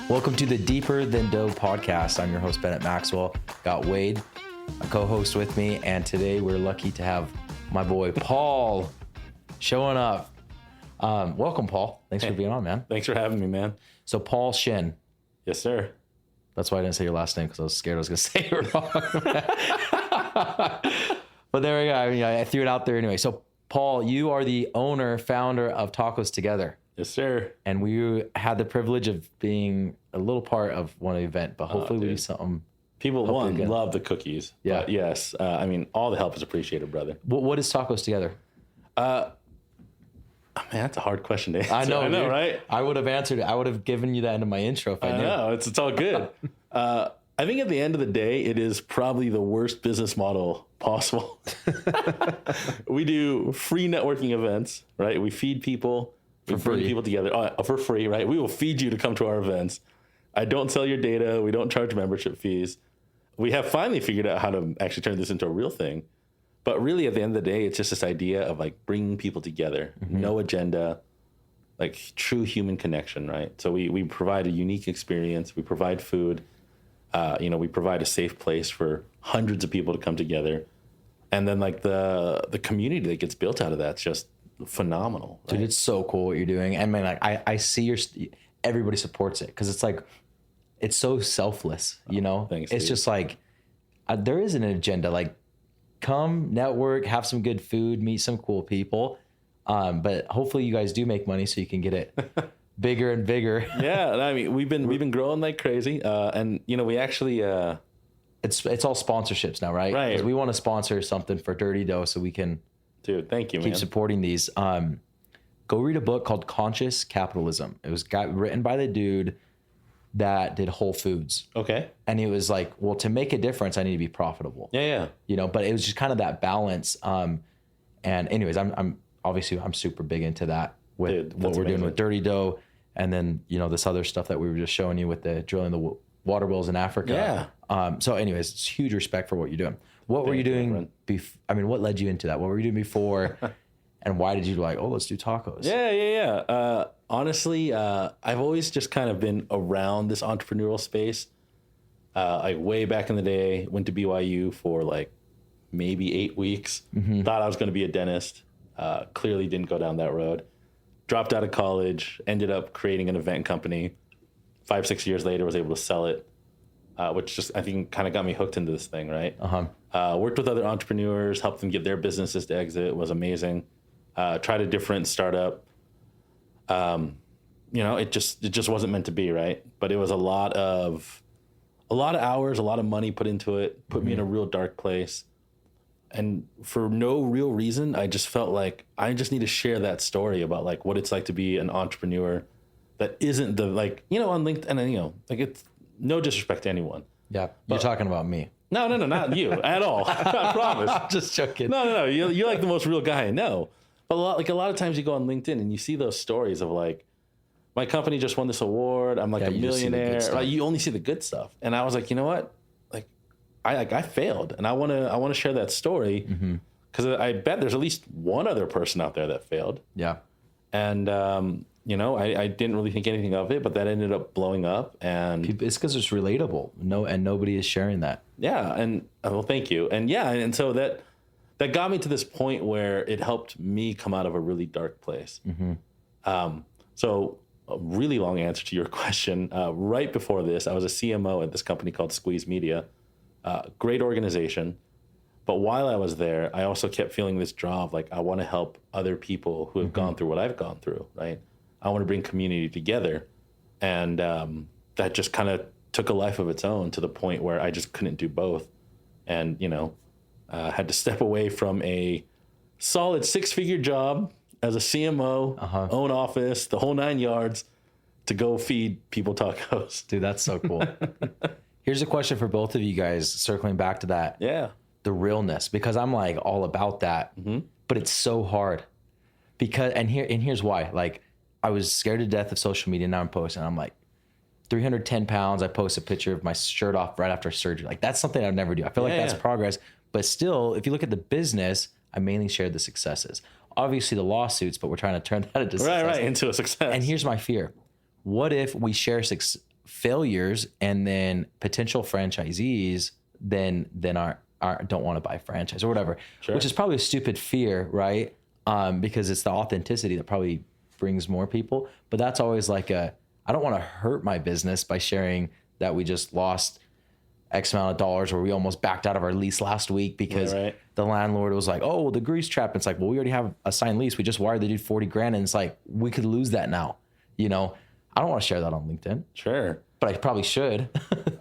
Welcome to the Deeper Than Dough podcast. I'm your host, Bennett Maxwell. Got Wade, a co-host with me, and today we're lucky to have my boy Paul showing up. Welcome, Paul. Thanks for being on, man. Thanks for having me, man. So Paul Shin. Yes, sir. That's why I didn't say your last name, because I was scared I was going to say it wrong. But there we go. I mean, I threw it out there anyway. So Paul, you are the owner, founder of Tacos Together. Yes, sir. And we had the privilege of being a little part of one event, but hopefully we do something. People love the cookies. Yeah. But yes. I mean, all the help is appreciated, brother. What is Tacos Together? Man, that's a hard question to answer. I know, right? I would have answered it. I would have given you that into my intro if I knew. know. It's all good. I think at the end of the day, it is probably the worst business model possible. We do free networking events, right? We feed people. We bring people together for free, right? We will feed you to come to our events. I don't sell your data. We don't charge membership fees. We have finally figured out how to actually turn this into a real thing. But really, at the end of the day, it's just this idea of like bringing people together, no agenda, like true human connection, right? So we provide a unique experience. We provide food. We provide a safe place for hundreds of people to come together. And then like the community that gets built out of that's just phenomenal. Right? Dude, it's so cool what you're doing. And man, like I see everybody supports it because it's like, it's so selfless, you know? Thanks, it's dude. just like, there isn't an agenda. Like, come, network, have some good food, meet some cool people. But hopefully you guys do make money so you can get it bigger and bigger. Yeah, I mean, we've been growing like crazy. And we actually it's all sponsorships now, right? Right. 'Cause we want to sponsor something for Dirty Dough so we can dude, thank you, keep man. supporting these. Go read a book called Conscious Capitalism. It was written by the dude that did Whole Foods. Okay. And he was like, well, to make a difference, I need to be profitable. Yeah. But it was just kind of that balance. And anyways, I'm obviously super big into that with what we're doing with Dirty Dough. And then, this other stuff that we were just showing you with the drilling the water wells in Africa. Yeah. So anyways, it's huge respect for what you're doing. What were you doing? What led you into that? What were you doing before? And why did you let's do tacos? Yeah. Honestly, I've always just kind of been around this entrepreneurial space. Like way back in the day, went to BYU for like maybe 8 weeks. Thought I was going to be a dentist. Clearly didn't go down that road. Dropped out of college, ended up creating an event company. 5-6 years later, was able to sell it, which just, I think, kind of got me hooked into this thing, right? Worked with other entrepreneurs, helped them get their businesses to exit. It was amazing. Tried a different startup. It just wasn't meant to be, right? But it was a lot of hours, a lot of money put into it, put me in a real dark place. And for no real reason, I just felt like I just need to share that story about like what it's like to be an entrepreneur that isn't the on LinkedIn, it's no disrespect to anyone. Yeah. You're talking about me. No, not you at all. I promise. Just joking. No. You're like the most real guy I know. But a lot of times you go on LinkedIn and you see those stories of like, my company just won this award. I'm like a millionaire. Right? You only see the good stuff. And I was like, you know what? I failed, and I want to share that story because I bet there's at least one other person out there that failed. Yeah. And I didn't really think anything of it, but that ended up blowing up, and it's because it's relatable. And nobody is sharing that. Yeah, and well, thank you. And yeah, and so that got me to this point where it helped me come out of a really dark place. So a really long answer to your question. Right before this, I was a CMO at this company called Squeeze Media. Great organization. But while I was there, I also kept feeling this draw of like, I want to help other people who have gone through what I've gone through, right? I want to bring community together. And that just kind of took a life of its own to the point where I just couldn't do both. And, had to step away from a solid 6-figure job as a CMO, own office, the whole 9 yards, to go feed people tacos. Dude, that's so cool. Here's a question for both of you guys, circling back to that. Yeah. The realness, because I'm like all about that, but it's so hard and here's why. Like, I was scared to death of social media. Now I'm posting. I'm like 310 pounds. I post a picture of my shirt off right after surgery. Like, that's something I'd never do. I feel like that's progress, but still, if you look at the business, I mainly shared the successes. Obviously the lawsuits, but we're trying to turn that into success. Right, into a success. And here's my fear. What if we share failures, and then potential franchisees then don't want to buy franchise or whatever, which is probably a stupid fear, right? Because it's the authenticity that probably brings more people. But that's always like I don't want to hurt my business by sharing that we just lost X amount of dollars, or we almost backed out of our lease last week because the landlord was like, oh, well, the grease trap. It's like, well, we already have a signed lease. We just wired the dude 40 grand. And it's like, we could lose that now. I don't want to share that on LinkedIn. Sure. But I probably should.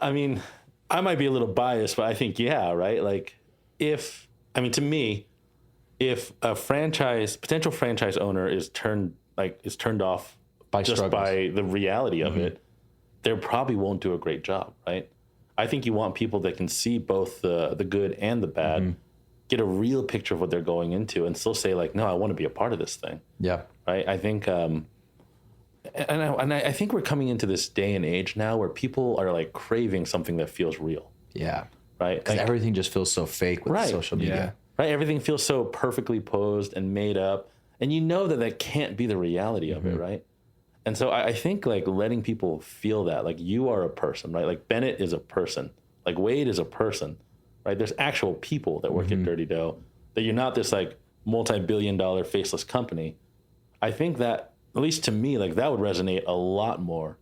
I mean, I might be a little biased, but I think, yeah, right? Like to me, if a potential franchise owner is turned off by the reality of it, they probably won't do a great job, right? I think you want people that can see both the good and the bad, get a real picture of what they're going into, and still say like, no, I want to be a part of this thing. Yeah. Right. I think, and I think we're coming into this day and age now where people are like craving something that feels real. Yeah. Right. Because everything just feels so fake with social media. Yeah. Right. Everything feels so perfectly posed and made up, and that can't be the reality of it. Right. And so I think like letting people feel that, like, you are a person, right? Like Bennett is a person, like Wade is a person, right? There's actual people that work at Dirty Dough, that you're not this like multi-billion-dollar faceless company. I think that, at least to me, like that would resonate a lot more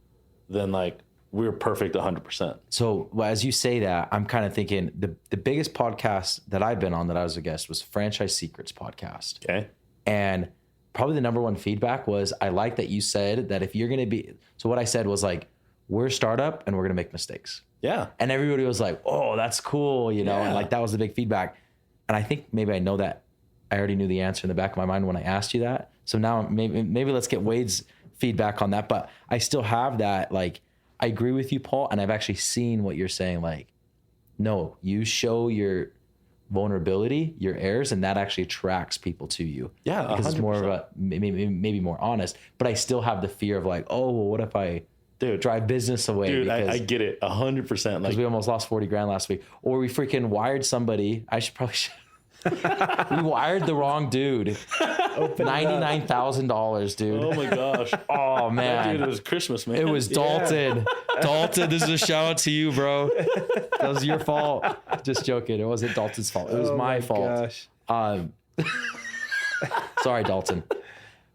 than like we're perfect 100%. So as you say that, I'm kind of thinking the biggest podcast that I've been on that I was a guest was Franchise Secrets podcast. Okay. And probably the number one feedback was, I like that you said that if you're going to be, so what I said was like, we're a startup and we're going to make mistakes. Yeah. And everybody was like, oh, that's cool. And like, that was the big feedback. And I think maybe I know that I already knew the answer in the back of my mind when I asked you that. So now maybe let's get Wade's feedback on that. But I still have that, like, I agree with you, Paul. And I've actually seen what you're saying. Like, no, you show your vulnerability, your errors, and that actually attracts people to you. Yeah, because 100%. It's more of a maybe more honest. But I still have the fear of like, oh, well, what if I drive business away? Dude, I get it 100%. Because we almost lost 40 grand last week, or we freaking wired somebody. We wired the wrong dude. $99,000, dude. Oh my gosh. Oh man, dude, it was Christmas, man. It was Dalton. Yeah. Dalton, this is a shout out to you, bro. That was your fault. Just joking. It wasn't Dalton's fault. It was my fault. Gosh. Sorry, Dalton.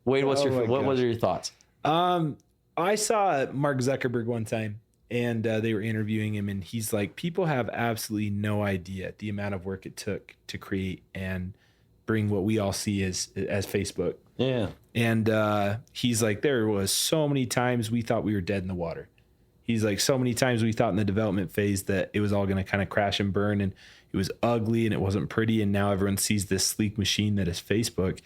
Wade, what are your thoughts? I saw Mark Zuckerberg one time, and they were interviewing him, and he's like, people have absolutely no idea the amount of work it took to create and bring what we all see as Facebook. Yeah. And he's like, there was so many times we thought we were dead in the water. He's like, so many times we thought in the development phase that it was all going to kind of crash and burn, and it was ugly and it wasn't pretty. And now everyone sees this sleek machine that is Facebook,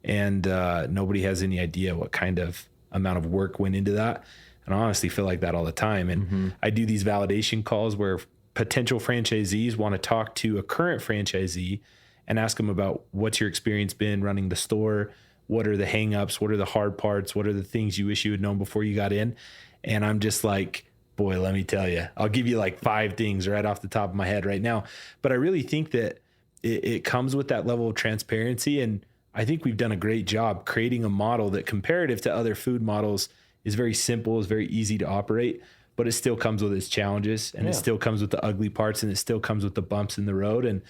and nobody has any idea what kind of amount of work went into that. And I honestly feel like that all the time. And I do these validation calls where potential franchisees want to talk to a current franchisee and ask them about, what's your experience been running the store? What are the hangups? What are the hard parts? What are the things you wish you had known before you got in? And I'm just like, boy, let me tell you, I'll give you like 5 things right off the top of my head right now. But I really think that it comes with that level of transparency. And I think we've done a great job creating a model that, comparative to other food models, is very simple, is very easy to operate, but it still comes with its challenges, and it still comes with the ugly parts, and it still comes with the bumps in the road.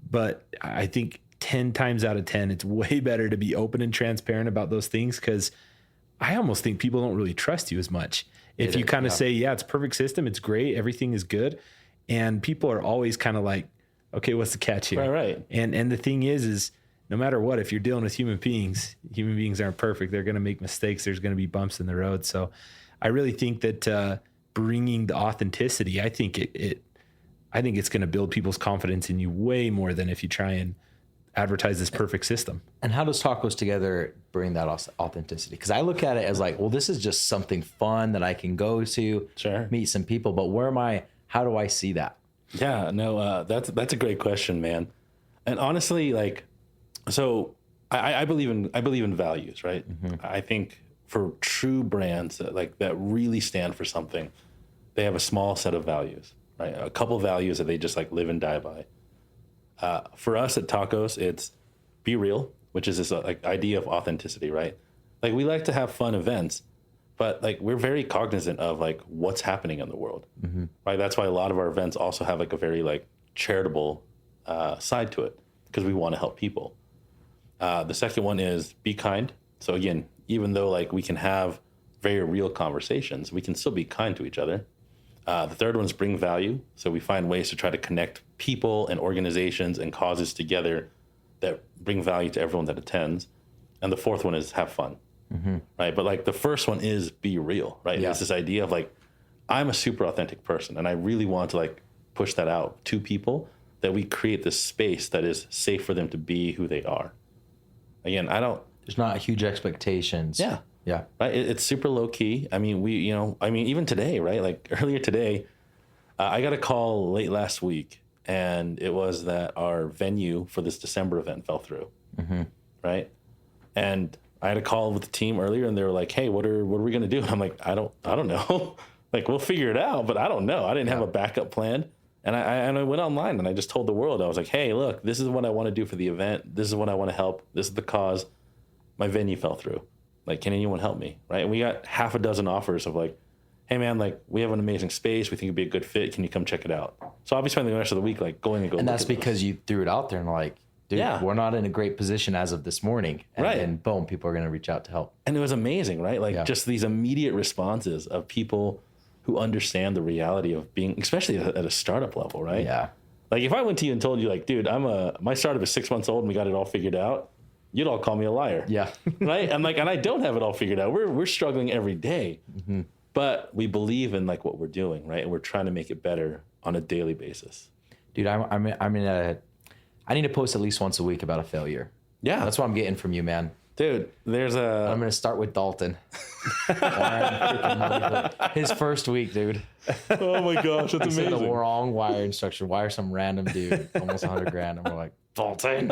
But I think 10 times out of 10, it's way better to be open and transparent about those things, because I almost think people don't really trust you as much. If you kind of say, yeah, it's a perfect system, it's great, everything is good, and people are always kind of like, okay, what's the catch here? Right. And the thing is no matter what, if you're dealing with human beings aren't perfect. They're going to make mistakes. There's going to be bumps in the road. So I really think that bringing the authenticity, I think it's going to build people's confidence in you way more than if you try and advertise this perfect system. And how does Tacos Together bring that authenticity? Because I look at it as like, well, this is just something fun that I can go to, meet some people. But how do I see that? Yeah, no, that's a great question, man. And honestly, like, so I believe in values, right? I think for true brands that really stand for something, they have a small set of values, right? A couple values that they just like live and die by. For us at Tacos, it's be real, which is this like idea of authenticity, right? Like, we like to have fun events, but like we're very cognizant of like what's happening in the world, right? That's why a lot of our events also have like a very like charitable side to it, because we want to help people. The second one is be kind. So again, even though like we can have very real conversations, we can still be kind to each other. The third one is bring value. So we find ways to try to connect people and organizations and causes together that bring value to everyone that attends. And the fourth one is have fun, right? But like the first one is be real, right? Yeah. It's this idea of like, I'm a super authentic person, and I really want to like push that out to people, that we create this space that is safe for them to be who they are. Again, There's not huge expectations. Yeah. Yeah. Right. It's super low key. I mean, even today, right? Like earlier today, I got a call late last week, and it was that our venue for this December event fell through. Right. And I had a call with the team earlier, and they were like, "Hey, what are we going to do?" And I'm like, I don't know. Like, we'll figure it out, but I don't know. I didn't have a backup plan. And I went online and I just told the world, I was like, "Hey, look, this is what I want to do for the event. This is what I want to help. This is the cause. My venue fell through. Like, can anyone help me?" Right. And we got half a dozen offers of like, "Hey man, like we have an amazing space. We think it'd be a good fit. Can you come check it out?" So I'll be spending the rest of the week like going and go. And that's because you threw it out there and like, dude, we're not in a great position as of this morning. And then boom, people are going to reach out to help. And it was amazing, right? Like just these immediate responses of people who understand the reality of being, especially at a startup level, right? Yeah. Like if I went to you and told you like, "Dude, my startup is 6 months old and we got it all figured out," you'd all call me a liar. Yeah. Right. And I don't have it all figured out. We're struggling every day, but we believe in like what we're doing, right? And we're trying to make it better on a daily basis. Dude, I need to post at least once a week about a failure. Yeah. That's what I'm getting from you, man. Dude, I'm going to start with Dalton. His first week, dude. Oh my gosh, that's He amazing. said the wrong wire instruction. Wire some random dude, almost 100 grand. And we're like, Dalton.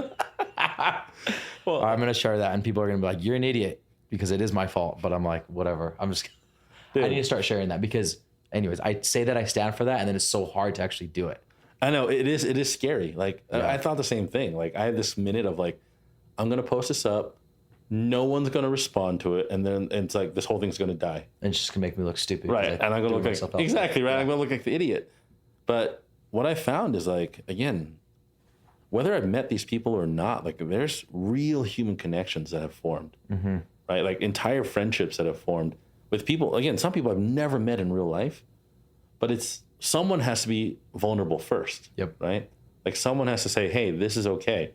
Well, I'm going to share that. And people are going to be like, "You're an idiot," because it is my fault. But I'm like, whatever. I need to start sharing that because anyways, I say that I stand for that. And then it's so hard to actually do it. I know it is scary. Like I thought the same thing. Like I had this minute of like, I'm going to post this up. No one's going to respond to it. And then it's like, this whole thing's going to die. And it's just going to make me look stupid. Right. And I'm going to look like, exactly right. I'm going to look like the idiot. But what I found is like, again, whether I've met these people or not, like there's real human connections that have formed, right? Like entire friendships that have formed with people. Again, some people I've never met in real life, but someone has to be vulnerable first. Yep. Right. Like someone has to say, "Hey, this is okay."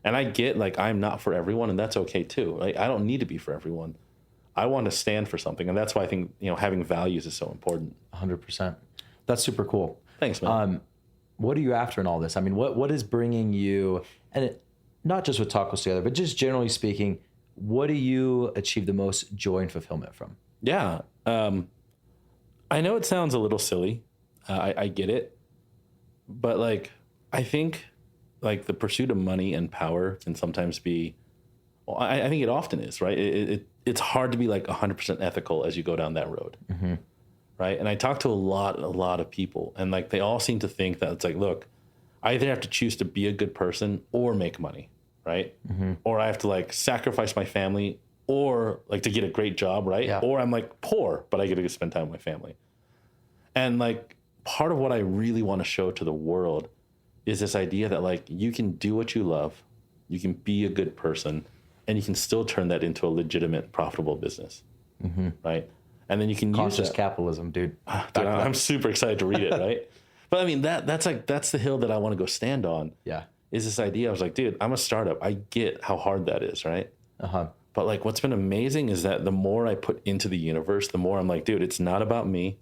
And I get like, I'm not for everyone, and that's okay too. Like I don't need to be for everyone. I want to stand for something. And that's why I think, having values is so important. 100%. That's super cool. Thanks, man. What are you after in all this? I mean, what is bringing you, and not just with Tacos Together, but just generally speaking, what do you achieve the most joy and fulfillment from? Yeah. I know it sounds a little silly. I get it. But like, I think like the pursuit of money and power can sometimes be, well, I think it often is, right? It's hard to be like 100% ethical as you go down that road. Right. And I talk to a lot of people, and like, they all seem to think that it's like, look, I either have to choose to be a good person or make money. Right. Or I have to like sacrifice my family or like to get a great job. Right. Yeah. Or I'm like poor, but I get to spend time with my family. And like, part of what I really want to show to the world is this idea that like, you can do what you love, you can be a good person, and you can still turn that into a legitimate, profitable business. Right. And then you can Conscious use that. capitalism, dude. Dude, I'm super excited to read it. Right. But I mean, that's the hill that I want to go stand on. Yeah. Is this idea. I was like, dude, I'm a startup. I get how hard that is. Right. But like, what's been amazing is that the more I put into the universe, the more I'm like, dude, it's not about me.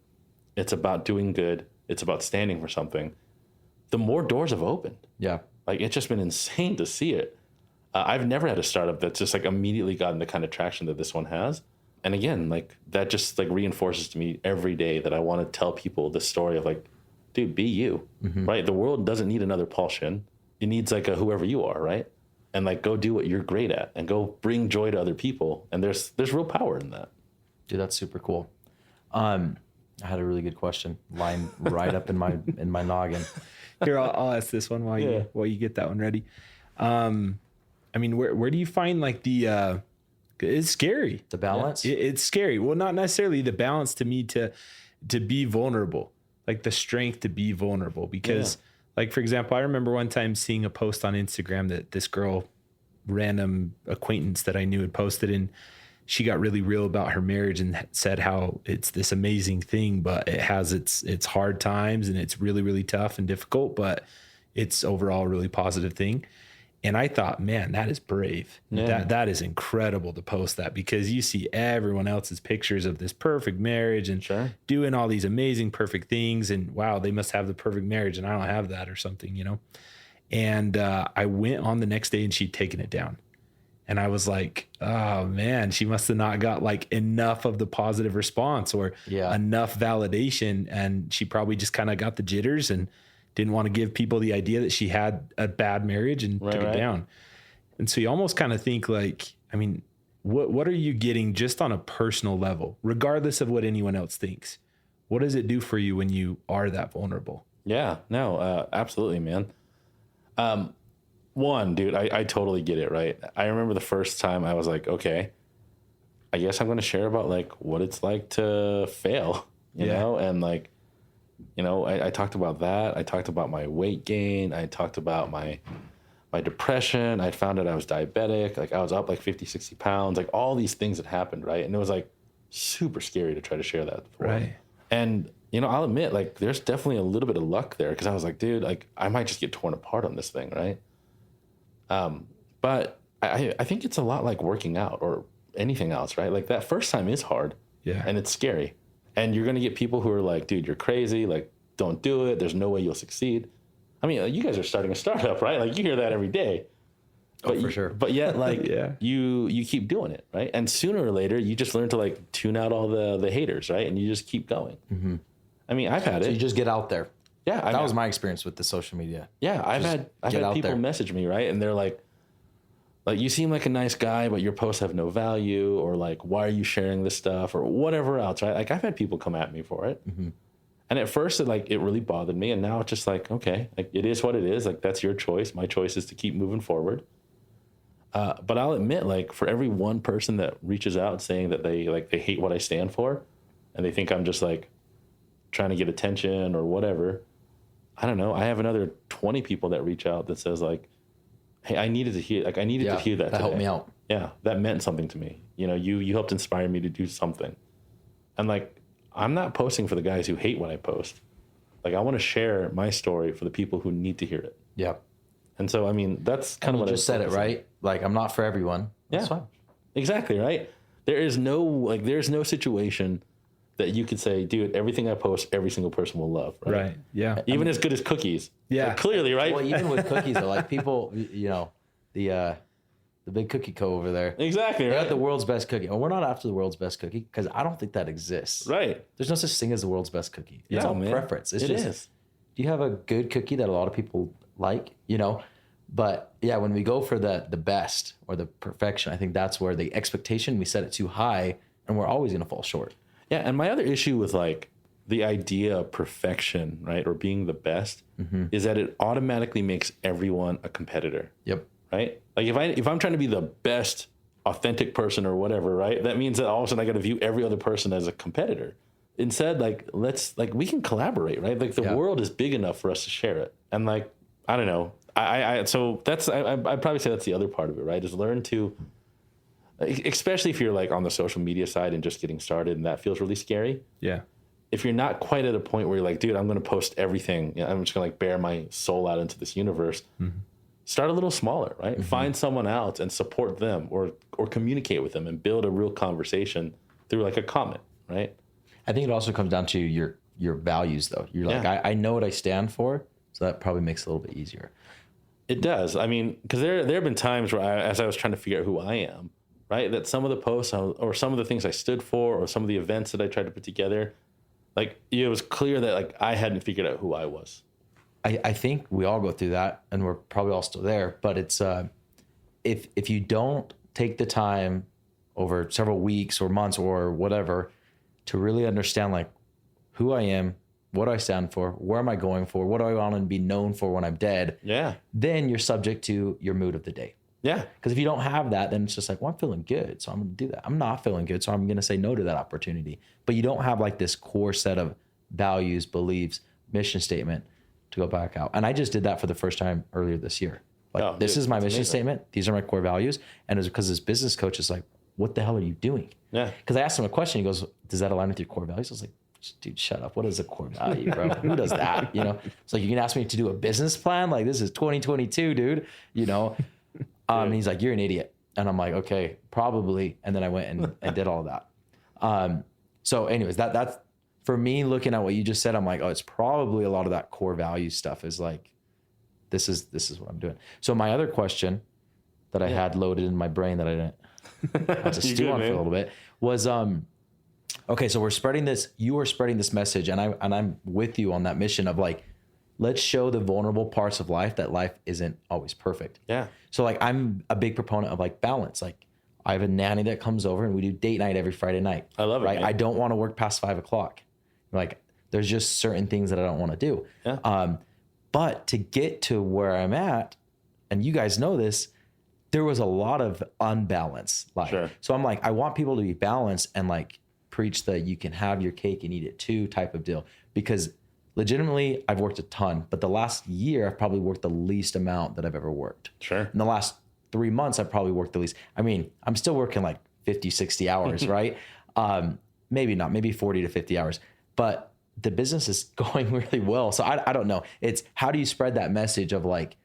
It's about doing good. It's about standing for something. The more doors have opened. Yeah. Like, it's just been insane to see it. I've never had a startup that's just like immediately gotten the kind of traction that this one has. And again, like that just like reinforces to me every day that I want to tell people the story of like, dude, be you, right? The world doesn't need another Paul Shin. It needs like a whoever you are, right? And like, go do what you're great at and go bring joy to other people. And there's real power in that. Dude, that's super cool. I had a really good question lined right up in my noggin. Here, I'll ask this one while you get that one ready. I mean, where do you find like the It's scary. The balance. It's scary. Well, not necessarily the balance to me to be vulnerable, like the strength to be vulnerable. Because like, for example, I remember one time seeing a post on Instagram that this girl, random acquaintance that I knew, had posted, and she got really real about her marriage and said how it's this amazing thing, but it has its hard times and it's really, really tough and difficult, but it's overall a really positive thing. And I thought, man, that is brave. Yeah. That is incredible to post that, because you see everyone else's pictures of this perfect marriage and doing all these amazing, perfect things. And wow, they must have the perfect marriage and I don't have that or something, you know? And I went on the next day and she'd taken it down. And I was like, oh man, she must have not got like enough of the positive response or enough validation. And she probably just kind of got the jitters and didn't want to give people the idea that she had a bad marriage and took it down. And so you almost kind of think like, I mean, what are you getting just on a personal level, regardless of what anyone else thinks? What does it do for you when you are that vulnerable? Yeah, no, absolutely, man. One, dude, I totally get it, right? I remember the first time I was like, okay, I guess I'm going to share about like what it's like to fail, you know? And like, you know, I talked about that. I talked about my weight gain. I talked about my depression. I found out I was diabetic. Like I was up like 50, 60 pounds, like all these things that happened, right? And it was like super scary to try to share that. Right. And, you know, I'll admit, like there's definitely a little bit of luck there, because I was like, dude, like I might just get torn apart on this thing, right? But I think it's a lot like working out or anything else, right? Like that first time is hard, and it's scary. And you're going to get people who are like, dude, you're crazy. Like, don't do it. There's no way you'll succeed. I mean, you guys are starting a startup, right? Like you hear that every day. But for sure. But yet, like, you keep doing it, right? And sooner or later, you just learn to like tune out all the haters, right? And you just keep going. Mm-hmm. I mean, I've had it. You just get out there. Yeah, that was my experience with the social media. Yeah, I've had people message me, right? And they're like, you seem like a nice guy, but your posts have no value, or like, why are you sharing this stuff, or whatever else, right? Like I've had people come at me for it. Mm-hmm. And at first it really bothered me. And now it's just like, okay, like it is what it is. Like that's your choice. My choice is to keep moving forward. But I'll admit, like for every one person that reaches out saying that they hate what I stand for, and they think I'm just like trying to get attention or whatever, I don't know. I have another 20 people that reach out that says like, hey, I needed to hear that today. That helped me out. Yeah, that meant something to me. You know, you helped inspire me to do something. And like, I'm not posting for the guys who hate what I post. Like, I want to share my story for the people who need to hear it. Yeah. And so, I mean, that's kind of what I just said it, right? Like, I'm not for everyone. That's fine. Exactly, right? There's no situation that you could say, dude, everything I post, every single person will love. Right. Yeah. Even as good as cookies. Yeah. Like, clearly, right? Well, even with cookies, though, like people, you know, the big cookie co over there. Exactly, They right? got the world's best cookie. And we're not after the world's best cookie, because I don't think that exists. Right. There's no such thing as the world's best cookie. It's all preference. It is. Do you have a good cookie that a lot of people like? You know? But yeah, when we go for the best or the perfection, I think that's where the expectation, we set it too high and we're always going to fall short. Yeah. And my other issue with like the idea of perfection, right, or being the best, is that it automatically makes everyone a competitor. Yep. Right? Like if I'm trying to be the best authentic person or whatever, right? That means that all of a sudden I got to view every other person as a competitor. Instead, like we can collaborate, right? Like the world is big enough for us to share it. And like, I don't know. So that's I'd probably say that's the other part of it, right? Is learn to, especially if you're like on the social media side and just getting started, and that feels really scary. Yeah. If you're not quite at a point where you're like, dude, I'm going to post everything. You know, I'm just going to like bear my soul out into this universe. Mm-hmm. Start a little smaller, right? Mm-hmm. Find someone else and support them, or communicate with them and build a real conversation through like a comment, right? I think it also comes down to your values, though. You're like, I know what I stand for, so that probably makes it a little bit easier. It does. I mean, because there have been times where as I was trying to figure out who I am, right, that some of the posts or some of the things I stood for or some of the events that I tried to put together, like it was clear that like I hadn't figured out who I was. I think we all go through that, and we're probably all still there. But it's if you don't take the time over several weeks or months or whatever to really understand like who I am, what do I stand for, where am I going for, what do I want to be known for when I'm dead? Yeah. Then you're subject to your mood of the day. Yeah. Because if you don't have that, then it's just like, well, I'm feeling good, so I'm going to do that. I'm not feeling good, so I'm going to say no to that opportunity. But you don't have like this core set of values, beliefs, mission statement to go back out. And I just did that for the first time earlier this year. Like, this is my mission statement. These are my core values. And it was because this business coach is like, what the hell are you doing? Yeah. Because I asked him a question. He goes, does that align with your core values? I was like, dude, shut up. What is a core value, bro? Who does that? You know, it's like, you can ask me to do a business plan. Like, this is 2022, dude, you know? And he's like, you're an idiot. And I'm like, okay, probably. And then I went and did all of that. So anyways, that's for me, looking at what you just said, I'm like, oh, it's probably a lot of that core value stuff is like, this is what I'm doing. So my other question that I had loaded in my brain that I didn't have to stew on for a little bit was, okay, so we're spreading this, you are spreading this message, and I'm with you on that mission of like, let's show the vulnerable parts of life that life isn't always perfect. Yeah. So like, I'm a big proponent of like balance. Like, I have a nanny that comes over and we do date night every Friday night. I love it. Right. Man. I don't want to work past 5 o'clock. Like, there's just certain things that I don't want to do. Yeah. But to get to where I'm at, and you guys know this, there was a lot of unbalance. Like, Sure. So I'm like, I want people to be balanced and like preach the you can have your cake and eat it too type of deal. Because legitimately, I've worked a ton, but the last year I've probably worked the least amount that I've ever worked. Sure. In the last 3 months, I've probably worked the least. I mean, I'm still working like 50, 60 hours, right? Maybe not, maybe 40 to 50 hours, but the business is going really well. So I don't know. It's how do you spread that message of like,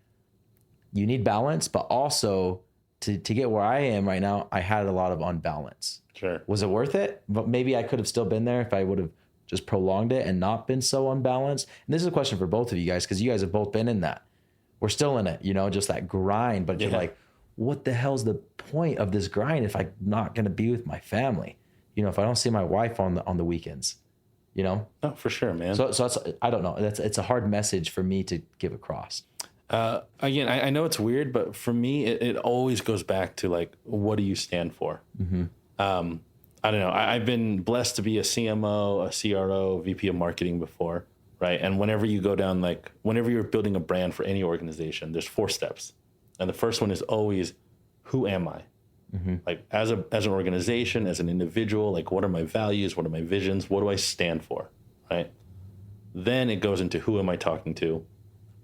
you need balance, but also to get where I am right now, I had a lot of unbalance. Sure. Was it worth it? But maybe I could have still been there if I would have just prolonged it and not been so unbalanced. And this is a question for both of you guys, because you guys have both been in that. We're still in it, you know, just that grind, but you're like, what the hell's the point of this grind if I'm not going to be with my family? You know, if I don't see my wife on the weekends, you know? Oh, for sure, man. So that's, I don't know. It's a hard message for me to give across. Again, I know it's weird, but for me, it always goes back to like, what do you stand for? Mm-hmm. I don't know. I've been blessed to be a CMO, a CRO, VP of marketing before, right? And whenever you go down, like whenever you're building a brand for any organization, there's 4 steps. And the first one is always, who am I? Mm-hmm. Like as an organization, as an individual, like what are my values? What are my visions? What do I stand for? Right. Then it goes into who am I talking to? You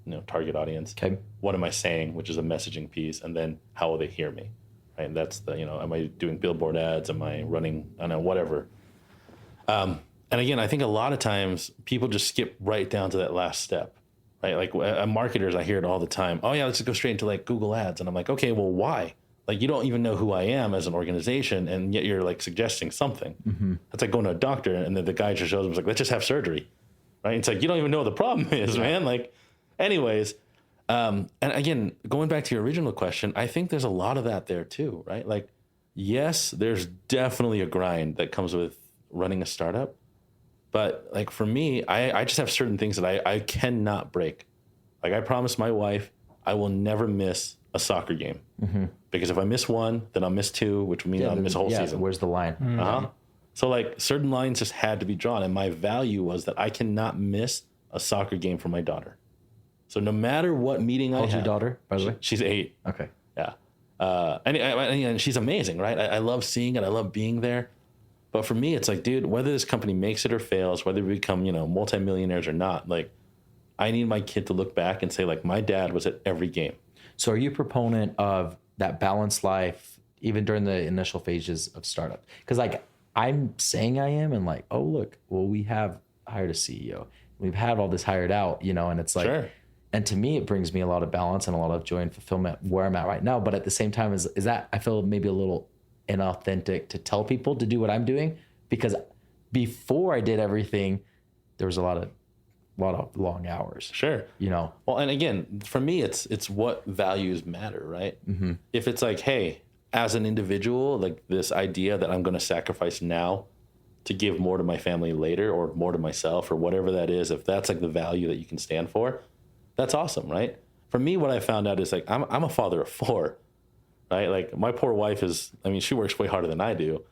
know, target audience. Okay. What am I saying? Which is a messaging piece. And then how will they hear me? Right. And that's the, you know, am I doing billboard ads? Am I running, I don't know, whatever. And again, I think a lot of times people just skip right down to that last step. Right? Like marketers, I hear it all the time. Oh yeah, let's just go straight into like Google ads. And I'm like, okay, well, why? Like you don't even know who I am as an organization, and yet you're like suggesting something. Mm-hmm. That's like going to a doctor, and then the guy just shows up, like, let's just have surgery, right? It's like you don't even know what the problem is, man. Like, anyways, and again, going back to your original question, I think there's a lot of that there too, right? Like, yes, there's definitely a grind that comes with running a startup. But like for me, I just have certain things that I cannot break. Like I promised my wife, I will never miss a soccer game. Mm-hmm. Because if I miss one, then I'll miss 2, which would mean I'll miss a whole season. Where's the line? Mm-hmm. Uh-huh. So like certain lines just had to be drawn. And my value was that I cannot miss a soccer game for my daughter. So no matter what meeting I have. How's your daughter, by the way? She's 8. Okay. Yeah. And she's amazing, right? I love seeing it. I love being there. But for me, it's like, dude, whether this company makes it or fails, whether we become, you know, multimillionaires or not, like, I need my kid to look back and say, like, my dad was at every game. So are you a proponent of that balanced life, even during the initial phases of startup? Because, like, I'm saying I am, and like, oh, look, well, we have hired a CEO. We've had all this hired out, you know, and it's like, sure. And to me, it brings me a lot of balance and a lot of joy and fulfillment where I'm at right now. But at the same time, is that I feel maybe a little inauthentic to tell people to do what I'm doing, because before I did everything, there was a lot of long hours. Sure. You know. Well, and again, for me, it's what values matter, right? Mm-hmm. If it's like, hey, as an individual, like this idea that I'm going to sacrifice now to give more to my family later, or more to myself, or whatever that is, if that's like the value that you can stand for, that's awesome, right? For me, what I found out is like I'm a father of 4. Right? Like my poor wife she works way harder than I do.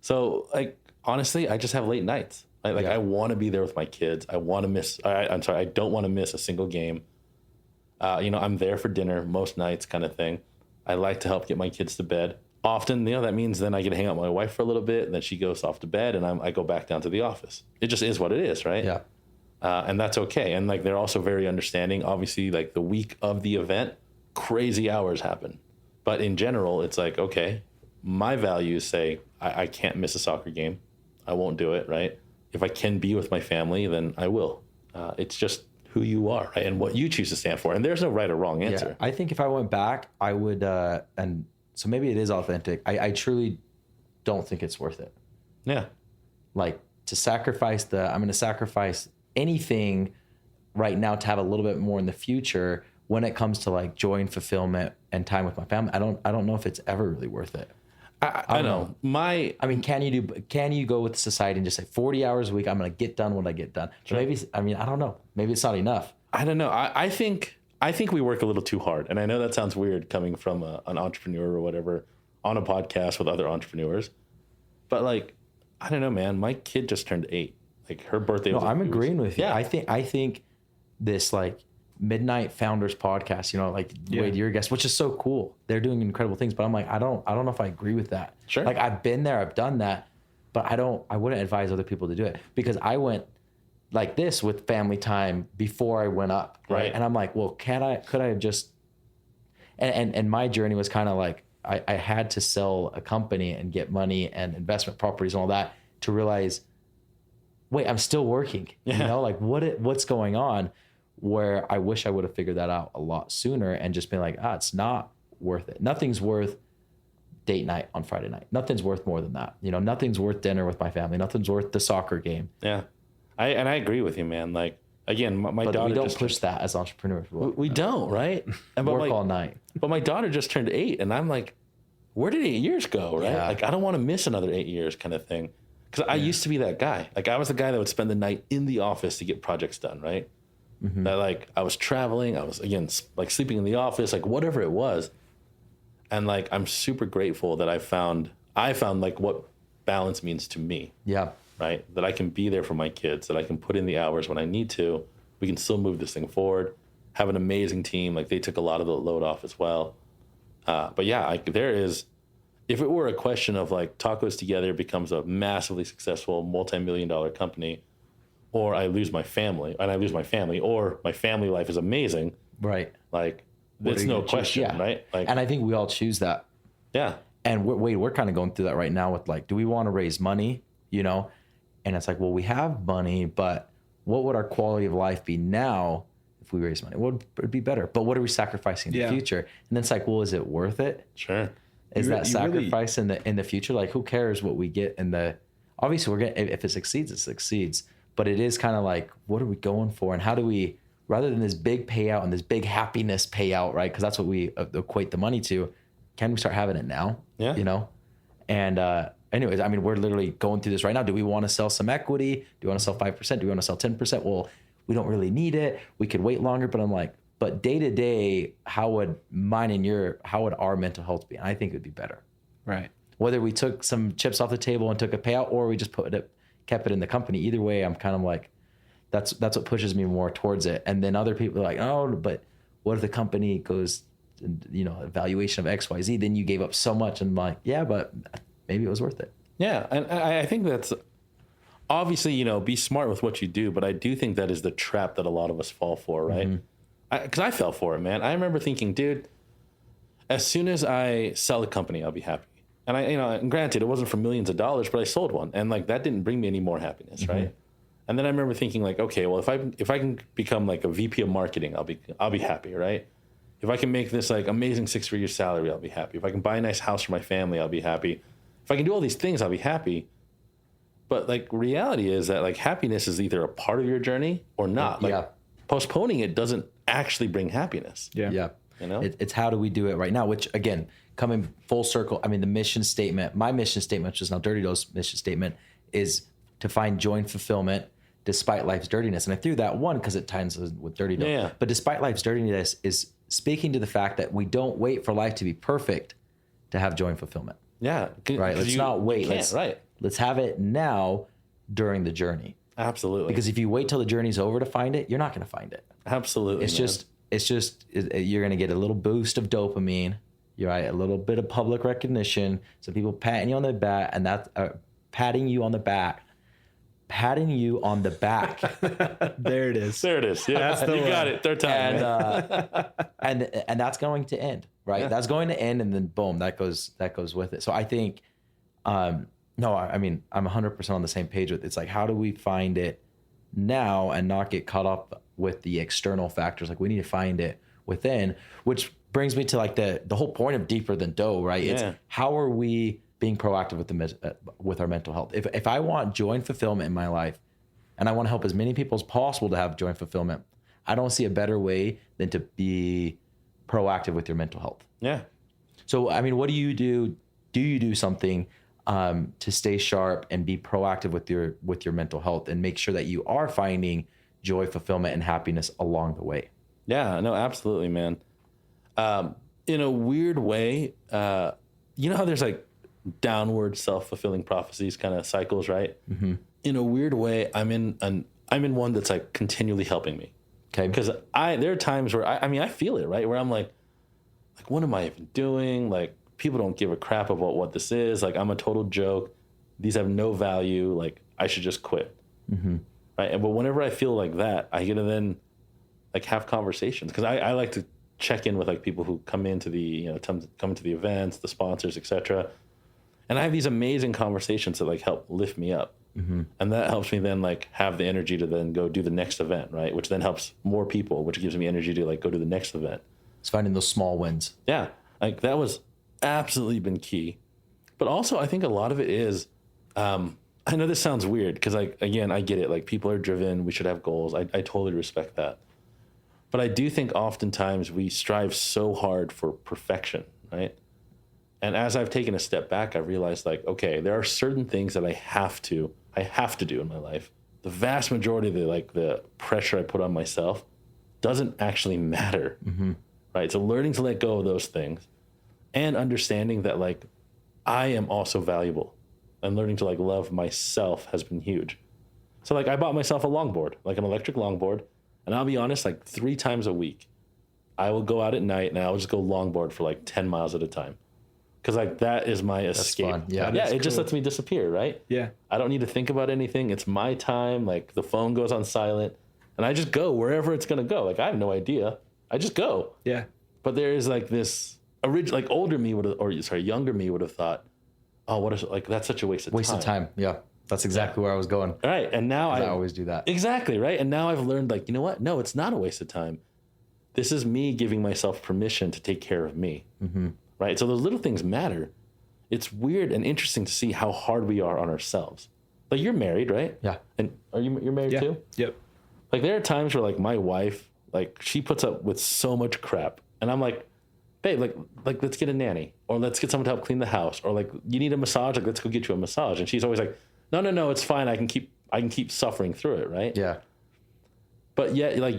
So like, honestly, I just have late nights. Like I want to be there with my kids. I don't want to miss a single game. You know, I'm there for dinner most nights kind of thing. I like to help get my kids to bed. Often, that means then I get to hang out with my wife for a little bit, and then she goes off to bed, and I go back down to the office. It just is what it is, right? Yeah. And that's okay. And like, they're also very understanding. Obviously, like the week of the event, crazy hours happen. But in general, it's like, okay, my values say I can't miss a soccer game. I won't do it, right? If I can be with my family, then I will. It's just who you are, right? And what you choose to stand for. And there's no right or wrong answer. Yeah. I think if I went back, I would, and so maybe it is authentic. I truly don't think it's worth it. Yeah. Like to sacrifice I'm going to sacrifice anything right now to have a little bit more in the future when it comes to like joy and fulfillment and time with my family. I don't know if it's ever really worth it. I know. I mean, can you go with society and just say 40 hours a week, I'm going to get done what I get done? Sure. Maybe, I mean, I don't know. Maybe it's not enough. I don't know. I think we work a little too hard. And I know that sounds weird coming from an entrepreneur or whatever on a podcast with other entrepreneurs. But like, I don't know, man. My kid just turned 8. Like her birthday was I'm agreeing with you. Yeah. I think this like Midnight Founders podcast, like Wade, your guest, which is so cool. They're doing incredible things, but I'm like, I don't know if I agree with that. Sure. Like I've been there, I've done that, but I wouldn't advise other people to do it because I went like this with family time before I went up. Right. And I'm like, well, could I have just, and my journey was kind of like, I had to sell a company and get money and investment properties and all that to realize, wait, I'm still working, like what's going on? Where I wish I would have figured that out a lot sooner and just been like, it's not worth it. Nothing's worth date night on Friday night. Nothing's worth more than that. Nothing's worth dinner with my family. Nothing's worth the soccer game. Yeah. I agree with you, man. Like, again, my daughter we don't just push that as entrepreneurs. We don't, right? And work all night. But my daughter just turned 8 and I'm like, where did 8 years go, right? Yeah. Like, I don't want to miss another 8 years kind of thing. Because I used to be that guy. Like, I was the guy that would spend the night in the office to get projects done, right? Mm-hmm. That like I was traveling, I was again like sleeping in the office, like whatever it was, and like I'm super grateful that I found like what balance means to me. Yeah. Right. That I can be there for my kids, that I can put in the hours when I need to. We can still move this thing forward. Have an amazing team. Like they took a lot of the load off as well. But yeah, there is. If it were a question of like Tacos Together becomes a massively successful multi-million-dollar company, or I lose my family, or my family life is amazing. Right. Like, it's no question, right? Like, and I think we all choose that. Yeah. And we're kind of going through that right now with like, do we want to raise money? And it's like, well, we have money, but what would our quality of life be now if we raise money? What would be better? But what are we sacrificing in the future? And then it's like, well, is it worth it? Sure. Is that sacrifice in the future? Like, who cares what we get in the? Obviously, we're getting if it succeeds, it succeeds. But it is kind of like, what are we going for? And how do we, rather than this big payout and this big happiness payout, right? Because that's what we equate the money to. Can we start having it now? Yeah. And anyways, I mean, we're literally going through this right now. Do we want to sell some equity? Do we want to sell 5%? Do we want to sell 10%? Well, we don't really need it. We could wait longer. But I'm like, but day to day, how would our mental health be? And I think it would be better. Right. Whether we took some chips off the table and took a payout, or we just kept it in the company. Either way, I'm kind of like, that's what pushes me more towards it. And then other people are like, oh, but what if the company goes, a valuation of X, Y, Z, then you gave up so much. And I'm like, yeah, but maybe it was worth it. Yeah. And I think that's obviously, be smart with what you do. But I do think that is the trap that a lot of us fall for, right? Because I fell for it, man. I remember thinking, dude, as soon as I sell a company, I'll be happy. And and granted, it wasn't for millions of dollars, but I sold one, and like that didn't bring me any more happiness, right? And then I remember thinking, like, okay, well, if I can become like a VP of marketing, I'll be happy, right? If I can make this like amazing 6-figure salary, I'll be happy. If I can buy a nice house for my family, I'll be happy. If I can do all these things, I'll be happy. But like reality is that like happiness is either a part of your journey or not. Like postponing it doesn't actually bring happiness. Yeah. It's how do we do it right now? Which again, coming full circle, I mean, the mission statement, my mission statement, which is now Dirty Do's mission statement, is to find joy and fulfillment despite life's dirtiness. And I threw that one because it ties with Dirty Dough. Yeah. But despite life's dirtiness is speaking to the fact that we don't wait for life to be perfect to have joy and fulfillment. Yeah. Right. Let's not wait. Let's have it now during the journey. Absolutely. Because if you wait till the journey's over to find it, you're not going to find it. Absolutely. It's just you're going to get a little boost of dopamine, You're right. A little bit of public recognition. Some people patting you on the back, and that's patting you on the back. Patting you on the back. There it is. There it is. Yeah, That's the you one. got it. Third time. And that's going to end, right? Yeah. That's going to end, and then boom, that goes with it. So I think, no, I mean, I'm 100% on the same page with it. It's like, how do we find it now and not get caught up with the external factors? Like, we need to find it within, which brings me to like the whole point of Deeper Than Dough, right? Yeah. It's how are we being proactive with our mental health? If I want joy and fulfillment in my life, and I want to help as many people as possible to have joy and fulfillment, I don't see a better way than to be proactive with your mental health. Yeah. So, I mean, what do you do? Do you do something to stay sharp and be proactive with your mental health and make sure that you are finding joy, fulfillment, and happiness along the way? Yeah, no, absolutely, man. In a weird way, you know how there's like downward self-fulfilling prophecies kind of cycles, right? Mm-hmm. In a weird way, I'm in one that's like continually helping me. Okay. Because there are times where I feel it, right? Where I'm like, what am I even doing? Like, people don't give a crap about what this is. Like, I'm a total joke. These have no value. Like, I should just quit. Mm-hmm. Right. But whenever I feel like that, I get to then like have conversations, because I like to check in with like people who come into the, come to the events, the sponsors, etc. And I have these amazing conversations that like help lift me up. Mm-hmm. And that helps me then like have the energy to then go do the next event, right? Which then helps more people, which gives me energy to like go to the next event. It's finding those small wins. Yeah. Like, that was absolutely been key. But also I think a lot of it is, I know this sounds weird because, like, again, I get it. Like, people are driven. We should have goals. I totally respect that. But I do think oftentimes we strive so hard for perfection, right? And as I've taken a step back, I realized, like, okay, there are certain things that I have to do in my life. The vast majority of the pressure I put on myself doesn't actually matter, right? So learning to let go of those things and understanding that, like, I am also valuable, and learning to like love myself has been huge. So like, I bought myself a longboard, like an electric longboard. And I'll be honest, like 3 times a week, I will go out at night and I'll just go longboard for like 10 miles at a time. Cause like, that is my escape. Fun. Yeah. Yeah. It just lets me disappear. Right. Yeah. I don't need to think about anything. It's my time. Like, the phone goes on silent and I just go wherever it's going to go. Like, I have no idea. I just go. Yeah. But there is like this like younger me would have thought, oh, what is it? Like, that's such a waste of time. Yeah. That's exactly where I was going. All right. And now I always do that. Exactly. Right. And now I've learned, like, you know what? No, it's not a waste of time. This is me giving myself permission to take care of me. Mm-hmm. Right. So those little things matter. It's weird and interesting to see how hard we are on ourselves. Like, you're married, right? Yeah. And you're married too? Yep. Like, there are times where like my wife, like, she puts up with so much crap and I'm like, babe, like let's get a nanny, or let's get someone to help clean the house, or like, you need a massage, like, let's go get you a massage. And she's always like, no, it's fine. I can keep suffering through it. Right. Yeah. But yet, like,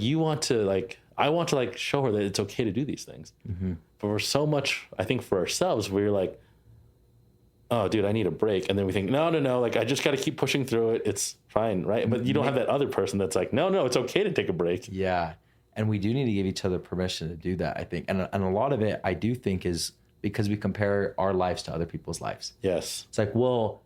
I want to like show her that it's okay to do these things. Mm-hmm. But we're so much, I think, for ourselves, we're like, oh, dude, I need a break. And then we think, no, like, I just got to keep pushing through it. It's fine. Right. But you don't have that other person that's like, no, it's okay to take a break. Yeah. And we do need to give each other permission to do that, I think. And a lot of it, I do think, is because we compare our lives to other people's lives. Yes. It's like, well,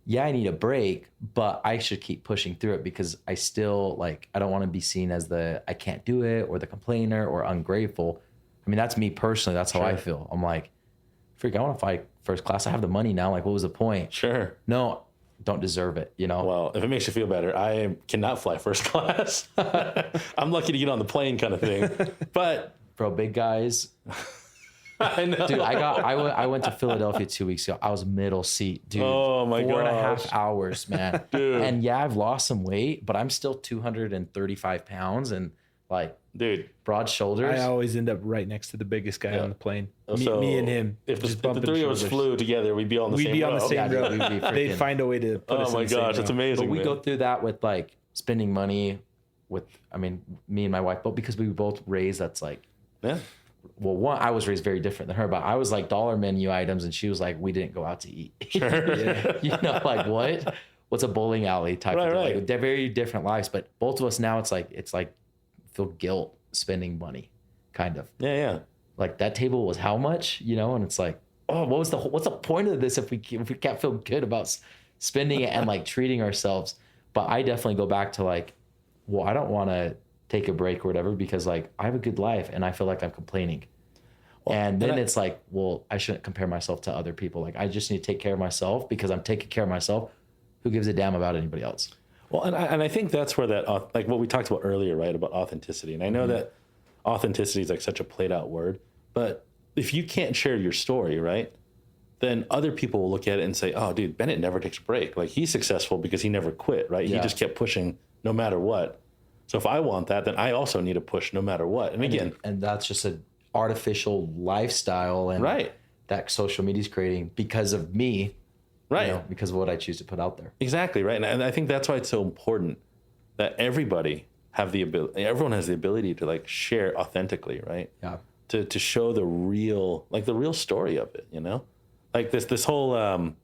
yeah, I need a break, but I should keep pushing through it because I still, like, I don't want to be seen as I can't do it, or the complainer, or ungrateful. I mean, that's me personally. That's how I feel. I'm like, freak, I want to fly first class. I have the money now. Like, what was the point? Sure. No, don't deserve it, you know? Well, if it makes you feel better, I cannot fly first class. I'm lucky to get on the plane, kind of thing. But bro, big guys. I know. Dude, I went to Philadelphia 2 weeks ago. I was middle seat, dude. Oh my gosh. 4.5 hours, man. Dude. And yeah, I've lost some weight, but I'm still 235 pounds and like, dude, broad shoulders. I always end up right next to the biggest guy on the plane. So Me and him. If the just bumping three of us shoulders. flew together, we'd be on the We'd same be row. on the same Yeah, row. dude, we'd be They'd freaking- find a way to put us Oh in my the same gosh, row. it's amazing. But we man. go through that with like spending money me and my wife, but because we were both raised, that's like, Yeah. well, one, I was raised very different than her, but I was like dollar menu items, and she was like, we didn't go out to eat. Sure. You know, like what's a bowling alley type of thing? Right. Like, they're very different lives, but both of us now, it's like feel guilt spending money, kind of. Yeah. like that table was how much, you know? And it's like, oh, what's the point of this if we can't feel good about spending it and like treating ourselves? But I definitely go back to like, well, I don't want to take a break or whatever because like I have a good life and I feel like I'm complaining. Well, and then it's like, well, I shouldn't compare myself to other people. Like I just need to take care of myself because I'm taking care of myself. Who gives a damn about anybody else? Well, and I think that's where that, like what we talked about earlier, right, about authenticity. And I know that authenticity is like such a played out word, but if you can't share your story, right, then other people will look at it and say, oh, dude, Bennett never takes a break. Like he's successful because he never quit, right? Yeah. He just kept pushing no matter what. So if I want that, then I also need to push no matter what. And again, and that's just an artificial lifestyle and right. that social media is creating because of me. Right. You know, because of what I choose to put out there. Exactly. Right. And I think that's why it's so important that everyone has the ability to like share authentically. Right. Yeah. To show the real story of it, you know, like this whole,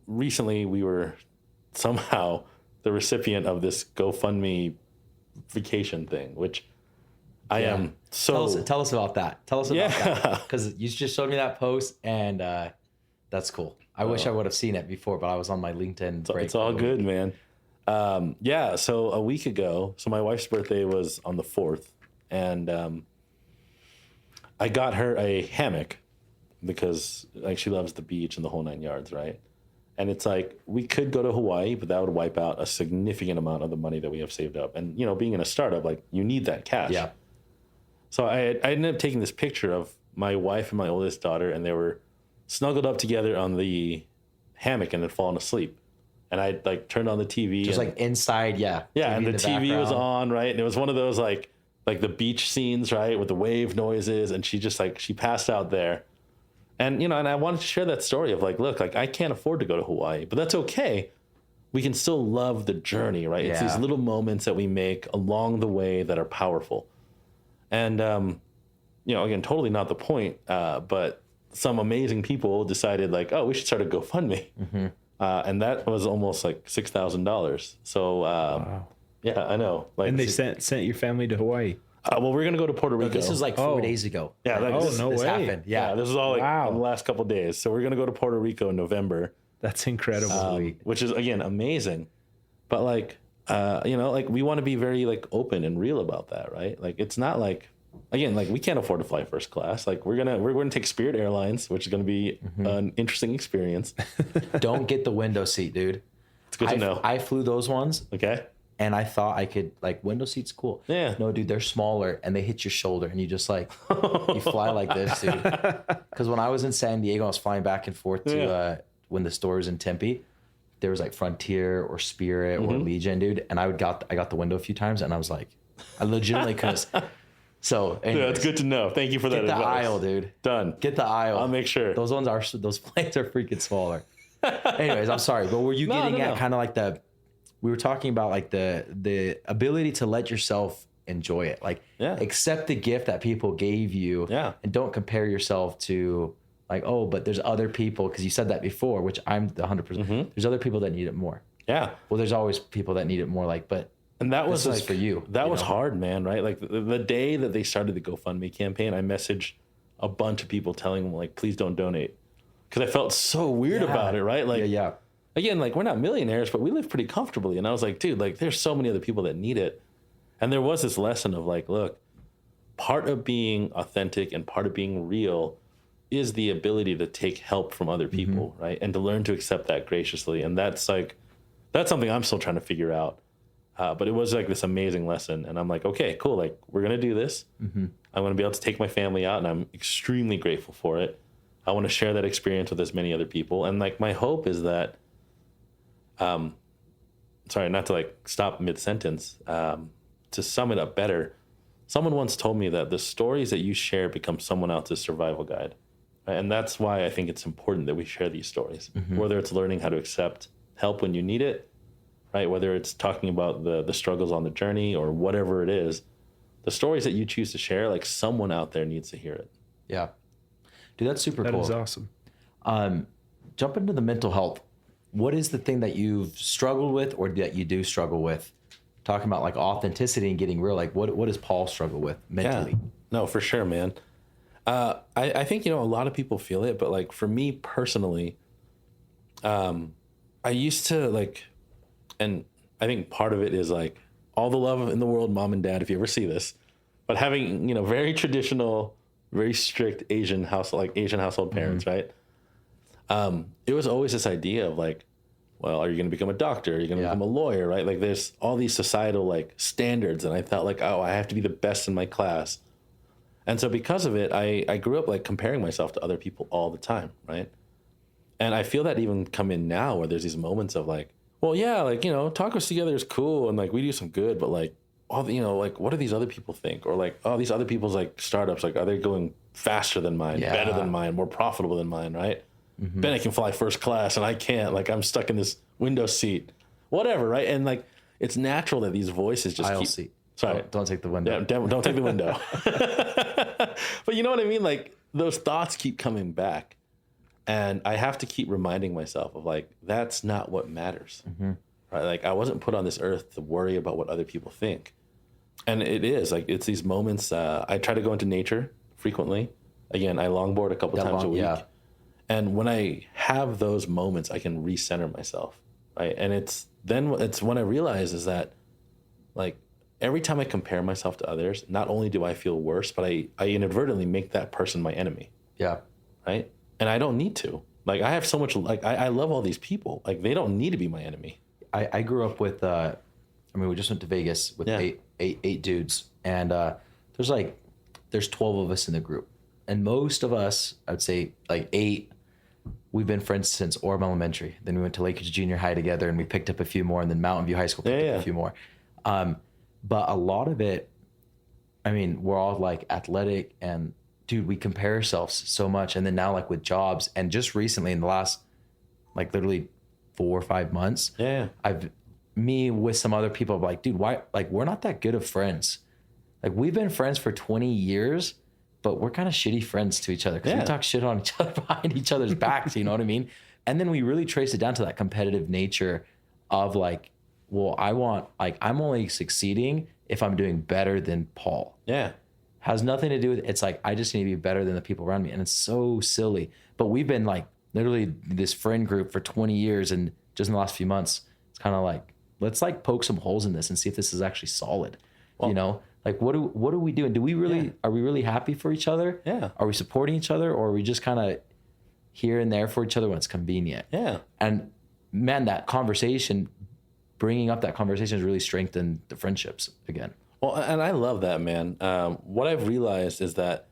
recently we were somehow the recipient of this GoFundMe vacation thing, which I am so. Tell us about that. Tell us about that. Because you just showed me that post and that's cool. I wish I would have seen it before, but I was on my LinkedIn break. It's all good, man. So a week ago, so my wife's birthday was on the 4th, and I got her a hammock because like she loves the beach and the whole 9 yards, right? And it's like we could go to Hawaii, but that would wipe out a significant amount of the money that we have saved up. And you know, being in a startup, like you need that cash. Yeah. So I ended up taking this picture of my wife and my oldest daughter, and they were snuggled up together on the hammock and had fallen asleep. And I like turned on the TV. Just like inside, yeah. Yeah, and the TV was on, right? And it was one of those like the beach scenes, right? With the wave noises. And she just like, she passed out there. And, you know, and I wanted to share that story of like, look, like I can't afford to go to Hawaii, but that's okay. We can still love the journey, right? Yeah. It's these little moments that we make along the way that are powerful. And, again, totally not the point, but some amazing people decided like, oh, we should start a GoFundMe. Mm-hmm. And that was almost like $6,000. So, wow. Yeah, I know. Like, and they sent your family to Hawaii. Well, we're going to go to Puerto Rico. This was like 4 days ago. Yeah. Like, this happened. Yeah. This was all like in the last couple of days. So we're going to go to Puerto Rico in November. That's incredible. Which is, again, amazing. But like, like we want to be very like open and real about that, right? Like, it's not like, again, like we can't afford to fly first class. Like we're gonna take Spirit Airlines, which is gonna be an interesting experience. Don't get the window seat, dude. It's good to know. I flew those ones. Okay. And I thought I could like window seats, cool. Yeah. No, dude, they're smaller and they hit your shoulder and you just like you fly like this, dude. Because when I was in San Diego, I was flying back and forth to when the store was in Tempe. There was like Frontier or Spirit or Legion, dude. And I got the window a few times and I was like, I legitimately couldn't. So anyways, that's good to know. Thank you for that. Get the aisle, dude. Done. Get the aisle. I'll make sure. Those planes are freaking smaller. Anyways, I'm sorry, but were you getting at kind of like we were talking about like the ability to let yourself enjoy it, like accept the gift that people gave you, and don't compare yourself to like, oh, but there's other people, because you said that before, which I'm the 100%. There's other people that need it more. Yeah. Well, there's always people that need it more, like, but. And that was like, for you. That was hard, man, right? Like the day that they started the GoFundMe campaign, I messaged a bunch of people telling them like, please don't donate. Because I felt so weird about it, right? Like, again, like we're not millionaires, but we live pretty comfortably. And I was like, dude, like there's so many other people that need it. And there was this lesson of like, look, part of being authentic and part of being real is the ability to take help from other people, right? And to learn to accept that graciously. And that's something I'm still trying to figure out. But it was like this amazing lesson. And I'm like, okay, cool. Like we're going to do this. I'm going to be able to take my family out and I'm extremely grateful for it. I want to share that experience with as many other people. And like, my hope is that, sorry, not to like stop mid-sentence, to sum it up better. Someone once told me that the stories that you share become someone else's survival guide. Right? And that's why I think it's important that we share these stories, whether it's learning how to accept help when you need it, right? Whether it's talking about the struggles on the journey or whatever it is, the stories that you choose to share, like someone out there needs to hear it. Yeah. Dude, that's super cool. That is awesome. Jump into the mental health. What is the thing that you've struggled with or that you do struggle with? Talking about like authenticity and getting real, like what does Paul struggle with mentally? Yeah. No, for sure, man. I think, a lot of people feel it, but like for me personally, I used to like, and I think part of it is like all the love in the world, mom and dad, if you ever see this, but having, very traditional, very strict Asian household parents, right? It was always this idea of like, well, are you going to become a doctor? Are you going to become a lawyer, right? Like there's all these societal like standards. And I felt like, oh, I have to be the best in my class. And so because of it, I grew up like comparing myself to other people all the time, right? And I feel that even come in now where there's these moments of like, well, yeah, like, tacos together is cool and like we do some good, but like, like what do these other people think? Or like, oh, these other people's like startups, like, are they going faster than mine, better than mine, more profitable than mine, right? Mm-hmm. Ben can fly first class and I can't. Like I'm stuck in this window seat, whatever, right? And like it's natural that these voices just Aisle keep. Seat. Sorry, don't take the window. Yeah, don't take the window. But you know what I mean? Like those thoughts keep coming back, and I have to keep reminding myself of like that's not what matters, right? Like I wasn't put on this earth to worry about what other people think, and it is like it's these moments. I try to go into nature frequently. Again, I longboard a couple times a week. Yeah. And when I have those moments, I can recenter myself, right? And it's when I realize is that, like, every time I compare myself to others, not only do I feel worse, but I inadvertently make that person my enemy. Yeah. Right? And I don't need to. Like, I have so much, like, I love all these people. Like, they don't need to be my enemy. I grew up with, we just went to Vegas with eight dudes. And there's 12 of us in the group. And most of us, I would say, like 8, we've been friends since Orem Elementary. Then we went to Lakers Junior High together, and we picked up a few more, and then Mountain View High School picked up a few more. But a lot of it, we're all like athletic, and dude, we compare ourselves so much. And then now, like with jobs, and just recently in the last, like literally 4 or 5 months, me with some other people, like, dude, why? Like, we're not that good of friends. Like, we've been friends for 20 years. But we're kind of shitty friends to each other because we talk shit on each other behind each other's backs, you know what I mean? And then we really trace it down to that competitive nature of like, well, I'm only succeeding if I'm doing better than Paul. Yeah. Has nothing to do with, it's like, I just need to be better than the people around me. And it's so silly. But we've been like literally this friend group for 20 years. And just in the last few months, it's kind of like, let's like poke some holes in this and see if this is actually solid, Like, what are we doing? Are we really happy for each other? Yeah. Are we supporting each other, or are we just kind of here and there for each other when it's convenient? Yeah. And man, bringing up that conversation has really strengthened the friendships again. Well, and I love that, man. What I've realized is that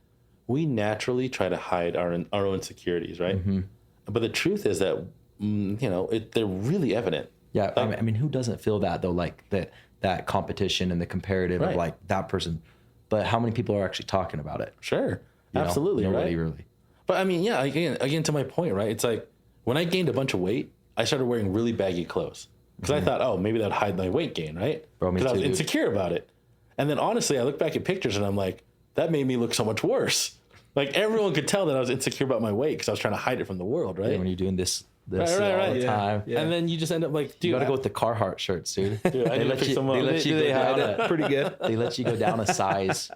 we naturally try to hide our own insecurities, right? Mm-hmm. But the truth is that, they're really evident. Yeah. Who doesn't feel that though? Like that competition and the comparative of like that person, but how many people are actually talking about it? Sure. Absolutely. Nobody right? really. But again, to my point, right? It's like when I gained a bunch of weight, I started wearing really baggy clothes because I thought, oh, maybe that'd hide my weight gain, right? Because I was insecure about it. And then honestly, I look back at pictures and I'm like, that made me look so much worse. Like everyone could tell that I was insecure about my weight because I was trying to hide it from the world, right? Yeah, when you're doing this all the yeah. time. Yeah. And then you just end up like, dude, you gotta go with the Carhartt shirts, dude. Dude, they let you go down pretty good. They let you go down a size.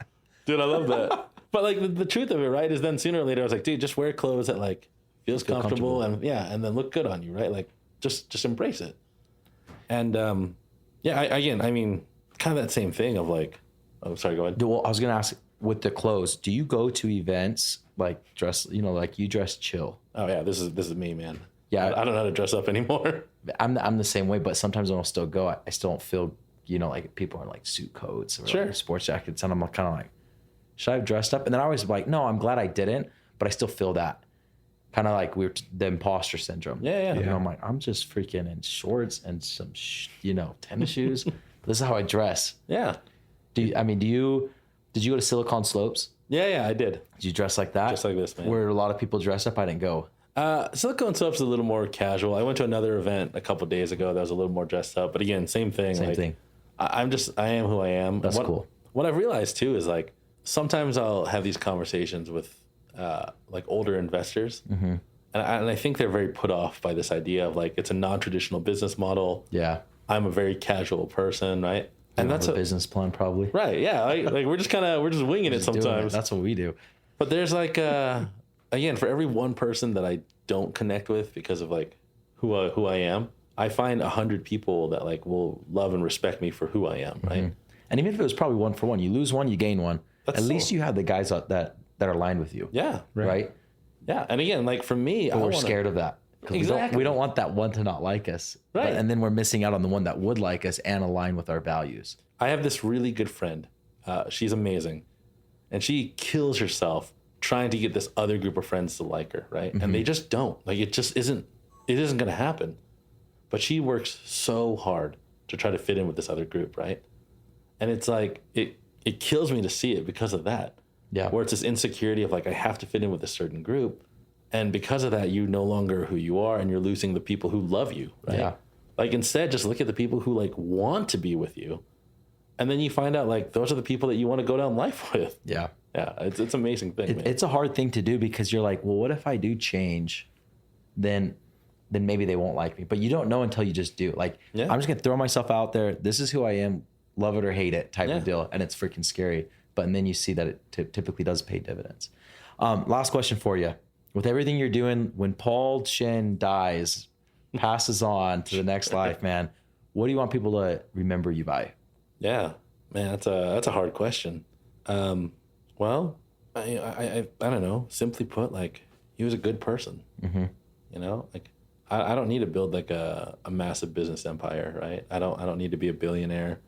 Dude, I love that. But like the truth of it, right, is then sooner or later I was like, dude, just wear clothes that like feels comfortable and then look good on you, right? Like just embrace it. And kind of that same thing of like, oh, sorry, go ahead. Well, I was gonna ask with the clothes, do you go to events like dress, like you dress chill? Oh yeah, this is me, man. Yeah, I don't know how to dress up anymore. I'm the same way, but sometimes when I'll still go, I still don't feel, like people are in like suit coats or like sports jackets, and I'm kind of like, should I have dressed up? And then I always like, no, I'm glad I didn't, but I still feel that kind of like the imposter syndrome. Yeah. I'm like, I'm just freaking in shorts and some, tennis shoes. This is how I dress. Yeah. Did you go to Silicon Slopes? Yeah, I did. Did you dress like that? Just like this, man. Where a lot of people dress up? I didn't go. Silicon Slopes is a little more casual. I went to another event a couple of days ago that was a little more dressed up. But again, same thing. Same thing. I am who I am. That's cool. What I've realized too is like sometimes I'll have these conversations with like older investors, and I think they're very put off by this idea of like it's a non-traditional business model. Yeah, I'm a very casual person, right? And that's a business plan, probably. Right? Yeah, like we're just winging it sometimes. That's what we do. But there's like, again, for every one person that I don't connect with because of like who I am, I find 100 people that like will love and respect me for who I am, right? Mm-hmm. And even if it was probably 1 for 1, you lose one, you gain one. At least you have the guys that are aligned with you. Yeah. Right? Yeah. And again, like for me, But we're scared of that. Exactly. We don't want that one to not like us. Right. And then we're missing out on the one that would like us and align with our values. I have this really good friend. She's amazing. And she kills herself trying to get this other group of friends to like her, right? And they just don't. Like it isn't going to happen. But she works so hard to try to fit in with this other group, right? And it's like it kills me to see it because of that. Yeah. Where it's this insecurity of like I have to fit in with a certain group. And because of that, you no longer are who you are and you're losing the people who love you, right? Yeah. Like instead, just look at the people who like want to be with you. And then you find out like those are the people that you want to go down life with. Yeah. Yeah. It's an amazing thing. Man. It's a hard thing to do because you're like, well, what if I do change? Then maybe they won't like me. But you don't know until you just do. Like, I'm just going to throw myself out there. This is who I am. Love it or hate it type of deal. And it's freaking scary. But and then you see that it typically does pay dividends. Last question for you. With everything you're doing, when Paul Shin dies, passes on to the next life, man, what do you want people to remember you by? Yeah, man, that's a hard question. Well, I don't know. Simply put, like he was a good person. Mm-hmm. You know, like I don't need to build like a massive business empire, right? I don't need to be a billionaire.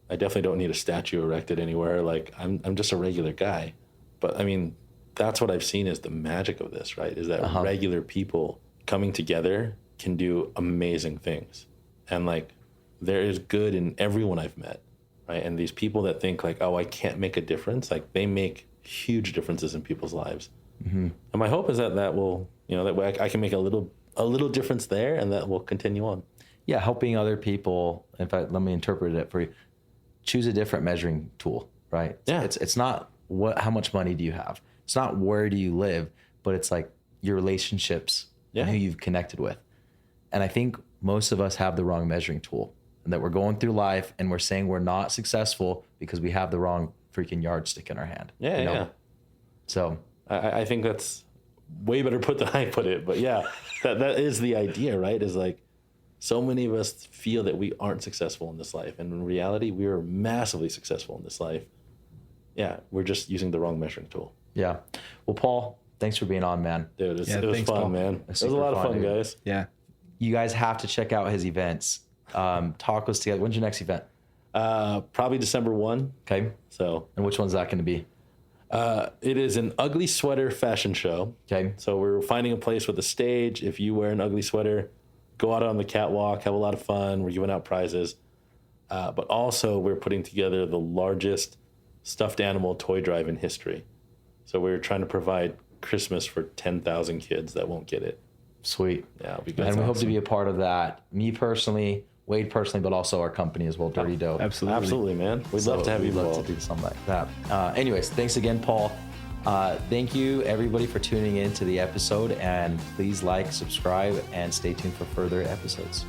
I definitely don't need a statue erected anywhere. Like I'm just a regular guy. But I mean, that's what I've seen is the magic of this, right? Is that regular people coming together can do amazing things. And like there is good in everyone I've met, right? And these people that think like, oh, I can't make a difference, like they make huge differences in people's lives. Mm-hmm. And my hope is that will, that way I can make a little difference there and that will continue on. Yeah, helping other people. In fact, let me interpret it for you. Choose a different measuring tool, right? Yeah. It's not how much money do you have? It's not where do you live, but it's like your relationships and who you've connected with. And I think most of us have the wrong measuring tool and that we're going through life and we're saying we're not successful because we have the wrong freaking yardstick in our hand. Yeah. So I think that's way better put than I put it. But yeah, that is the idea, right? Is like so many of us feel that we aren't successful in this life. And in reality, we are massively successful in this life. Yeah, we're just using the wrong measuring tool. Yeah. Well, Paul, thanks for being on, man. Dude, it was fun, man. It was a lot of fun, guys. Yeah. You guys have to check out his events. Talk us together. When's your next event? Probably December 1. Okay. So. And which one's that going to be? It is an ugly sweater fashion show. Okay. So we're finding a place with a stage. If you wear an ugly sweater, go out on the catwalk, have a lot of fun. We're giving out prizes. But also we're putting together the largest stuffed animal toy drive in history. So we're trying to provide Christmas for 10,000 kids that won't get it. Sweet. Yeah, it'll be good. And we hope to be a part of that. Me personally, Wade personally, but also our company as well, Dirty Dough. Absolutely, man. We'd love to have you involved. Love to do something like that. Anyways, thanks again, Paul. Thank you, everybody, for tuning in to the episode. And please like, subscribe, and stay tuned for further episodes.